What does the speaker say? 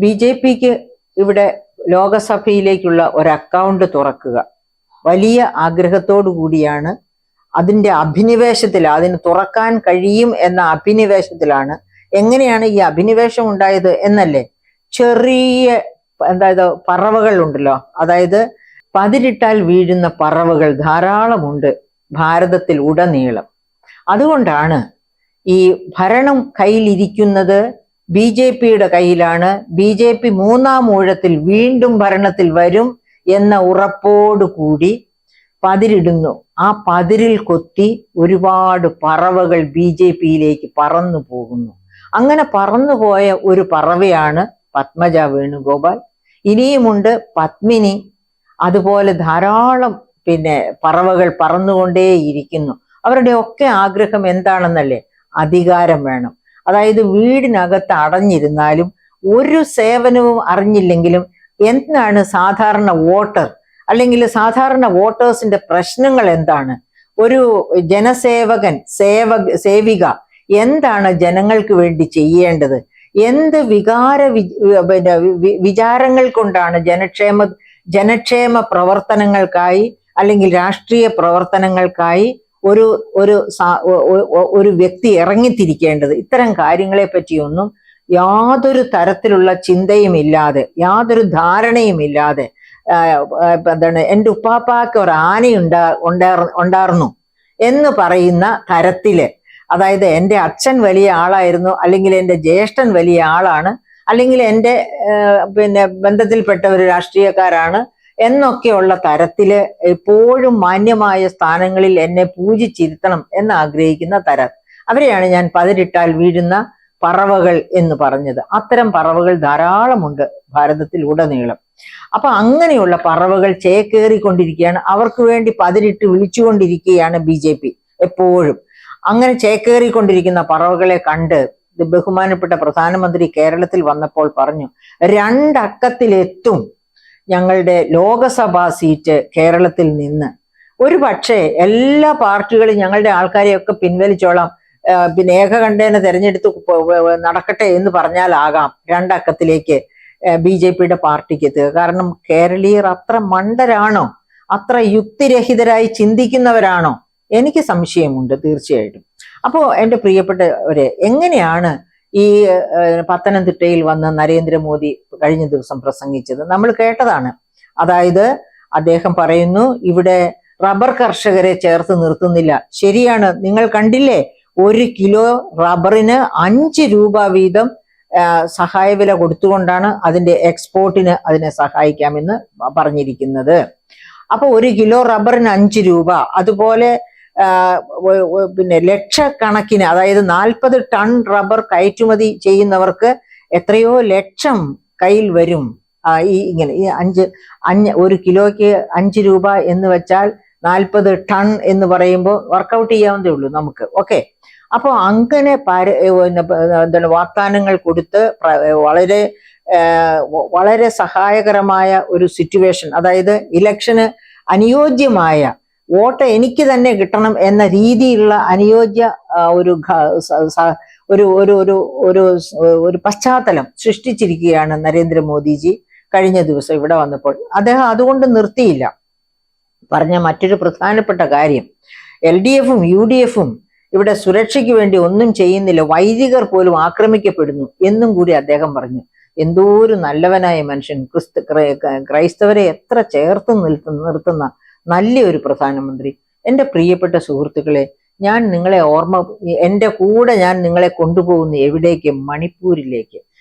ബി.ജെ.പിക്ക് ഇവിടെ ലോകസഭയിലേക്കുള്ള ഒരു അക്കൗണ്ട് തുറക്കുക വലിയ ആഗ്രഹത്തോടു കൂടിയാണ്. അതിന്റെ അഭിനിവേശത്തിൽ, അതിന് തുറക്കാൻ കഴിയും എന്ന അഭിനിവേശത്തിലാണ്. എങ്ങനെയാണ് ഈ അഭിനിവേശം ഉണ്ടായത് എന്നല്ലേ, ചെറിയ പറവകൾ ഉണ്ടല്ലോ, അതായത് പതിരിട്ടാൽ വീഴുന്ന പറവകൾ ധാരാളമുണ്ട് ഭാരതത്തിൽ ഉടനീളം. അതുകൊണ്ടാണ് ഈ ഭരണം കയ്യിലിരിക്കുന്നത് ബി.ജെ.പിയുടെ കയ്യിലാണ്. ബി.ജെ.പി മൂന്നാം ഊഴത്തിൽ വീണ്ടും ഭരണത്തിൽ വരും എന്ന ഉറപ്പോടുകൂടി പതിരിടുന്നു. ആ പതിരിൽ കൊത്തി ഒരുപാട് പറവകൾ ബി.ജെ.പിയിലേക്ക് പറന്നു പോകുന്നു. അങ്ങനെ പറന്നുപോയ ഒരു പറവയാണ് പത്മജ വേണുഗോപാൽ. ഇനിയുമുണ്ട് പത്മിനി. അതുപോലെ ധാരാളം പറവകൾ പറന്നുകൊണ്ടേയിരിക്കുന്നു. അവരുടെ ഒക്കെ ആഗ്രഹം എന്താണെന്നല്ലേ, അധികാരം വേണം. അതായത് വീടിനകത്ത് അടഞ്ഞിരുന്നാലും ഒരു സേവനവും അറിഞ്ഞില്ലെങ്കിലും എന്താണ് സാധാരണ വോട്ടർ, അല്ലെങ്കിൽ സാധാരണ വോട്ടേഴ്സിന്റെ പ്രശ്നങ്ങൾ എന്താണ്, ഒരു ജനസേവകൻ സേവിക എന്താണ് ജനങ്ങൾക്ക് വേണ്ടി ചെയ്യേണ്ടത്, എന്ത് വിചാരങ്ങൾ കൊണ്ടാണ് ജനക്ഷേമ പ്രവർത്തനങ്ങൾക്കായി അല്ലെങ്കിൽ രാഷ്ട്രീയ പ്രവർത്തനങ്ങൾക്കായി ഒരു വ്യക്തി ഇറങ്ങിത്തിരിക്കേണ്ടത്, ഇത്തരം കാര്യങ്ങളെ പറ്റിയൊന്നും യാതൊരു തരത്തിലുള്ള ചിന്തയും ഇല്ലാതെ, യാതൊരു ധാരണയും ഇല്ലാതെ, എൻ്റെ ഉപ്പാപ്പാക്ക് ഒരു ആന ഉണ്ടായിരുന്നു എന്ന് പറയുന്ന തരത്തില്, അതായത് എൻ്റെ അച്ഛൻ വലിയ ആളായിരുന്നു, അല്ലെങ്കിൽ എൻ്റെ ജ്യേഷ്ഠൻ വലിയ ആളാണ്, അല്ലെങ്കിൽ എൻ്റെ ബന്ധത്തിൽപ്പെട്ട ഒരു രാഷ്ട്രീയക്കാരാണ് എന്നൊക്കെയുള്ള തരത്തില് എപ്പോഴും മാന്യമായ സ്ഥാനങ്ങളിൽ എന്നെ പൂജിച്ചിരുത്തണം എന്ന് ആഗ്രഹിക്കുന്ന തരം അവരെയാണ് ഞാൻ പതിരിട്ടാൽ വീഴുന്ന പറവകൾ എന്ന് പറഞ്ഞത്. അത്തരം പറവകൾ ധാരാളമുണ്ട് ഭാരതത്തിൽ ഉടനീളം. അപ്പൊ അങ്ങനെയുള്ള പറവകൾ ചേക്കേറിക്കൊണ്ടിരിക്കുകയാണ്. അവർക്ക് വേണ്ടി പതിരിട്ട് വിളിച്ചുകൊണ്ടിരിക്കുകയാണ് ബി.ജെ.പി എപ്പോഴും. അങ്ങനെ ചേക്കേറിക്കൊണ്ടിരിക്കുന്ന പറവകളെ കണ്ട് ബഹുമാനപ്പെട്ട പ്രധാനമന്ത്രി കേരളത്തിൽ വന്നപ്പോൾ പറഞ്ഞു, 2 അക്കത്തിലെത്തും ഞങ്ങളുടെ ലോകസഭാ സീറ്റ് കേരളത്തിൽ നിന്ന്. ഒരു പക്ഷേ എല്ലാ പാർട്ടികളും ഞങ്ങളുടെ ആൾക്കാരെയൊക്കെ പിൻവലിച്ചോളാം, ഏകകണ്ഠേന തെരഞ്ഞെടുത്ത് നടക്കട്ടെ എന്ന് പറഞ്ഞാലാകാം 2 അക്കത്തിലേക്ക് ബി.ജെ.പിയുടെ പാർട്ടിക്ക് എത്തുക. കാരണം കേരളീയർ അത്ര മണ്ടരാണോ, അത്ര യുക്തിരഹിതരായി ചിന്തിക്കുന്നവരാണോ? എനിക്ക് സംശയമുണ്ട് തീർച്ചയായിട്ടും. അപ്പോൾ എൻ്റെ പ്രിയപ്പെട്ടവരെ, എങ്ങനെയാണ് ഈ പത്തനംതിട്ടയിൽ വന്ന് നരേന്ദ്രമോദി കഴിഞ്ഞ ദിവസം പ്രസംഗിച്ചത് നമ്മൾ കേട്ടതാണ്. അതായത് അദ്ദേഹം പറയുന്നു, ഇവിടെ റബ്ബർ കർഷകരെ ചേർത്ത് നിർത്തുന്നില്ല. ശരിയാണ്, നിങ്ങൾ കണ്ടില്ലേ, 1 കിലോ റബ്ബറിന് 5 രൂപ വീതം സഹായവില കൊടുത്തുകൊണ്ടാണ് അതിന്റെ എക്സ്പോർട്ടിന് അതിനെ സഹായിക്കാമെന്ന് പറഞ്ഞിരിക്കുന്നത്. അപ്പൊ 1 കിലോ റബ്ബറിന് 5 രൂപ. അതുപോലെ ലക്ഷക്കണക്കിന്, അതായത് 40 ടൺ റബ്ബർ കയറ്റുമതി ചെയ്യുന്നവർക്ക് എത്രയോ ലക്ഷം കയ്യിൽ വരും. ഇങ്ങനെ 1 കിലോയ്ക്ക് 5 രൂപ എന്ന് വെച്ചാൽ 40 ടൺ എന്ന് പറയുമ്പോൾ വർക്കൗട്ട് ചെയ്യാവുന്നതേ ഉള്ളൂ നമുക്ക്. ഓക്കെ, അപ്പൊ അങ്ങനെ വാഗ്ദാനങ്ങൾ കൊടുത്ത് വളരെ വളരെ സഹായകരമായ ഒരു സിറ്റുവേഷൻ, അതായത് ഇലക്ഷന് അനുയോജ്യമായ വോട്ട് എനിക്ക് തന്നെ കിട്ടണം എന്ന രീതിയിലുള്ള അനുയോജ്യ ഒരു പശ്ചാത്തലം സൃഷ്ടിച്ചിരിക്കുകയാണ് നരേന്ദ്രമോദിജി കഴിഞ്ഞ ദിവസം ഇവിടെ വന്നപ്പോൾ. അദ്ദേഹം അതുകൊണ്ട് നിർത്തിയില്ല. പറഞ്ഞ മറ്റൊരു പ്രധാനപ്പെട്ട കാര്യം, LDFും UDFും ഇവിടെ സുരക്ഷയ്ക്ക് വേണ്ടി ഒന്നും ചെയ്യുന്നില്ല, വൈദികർ പോലും ആക്രമിക്കപ്പെടുന്നു എന്നും കൂടി അദ്ദേഹം പറഞ്ഞു. എന്തോ ഒരു നല്ലവനായ മനുഷ്യൻ, ക്രൈസ്തവരെ എത്ര ചേർത്ത് നിർത്തുന്ന നല്ലൊരു പ്രധാനമന്ത്രി. എൻ്റെ പ്രിയപ്പെട്ട സുഹൃത്തുക്കളെ, ഞാൻ നിങ്ങളെ എൻ്റെ കൂടെ ഞാൻ നിങ്ങളെ കൊണ്ടുപോകുന്നു എവിടേക്ക്? മണിപ്പൂരിലേക്ക്.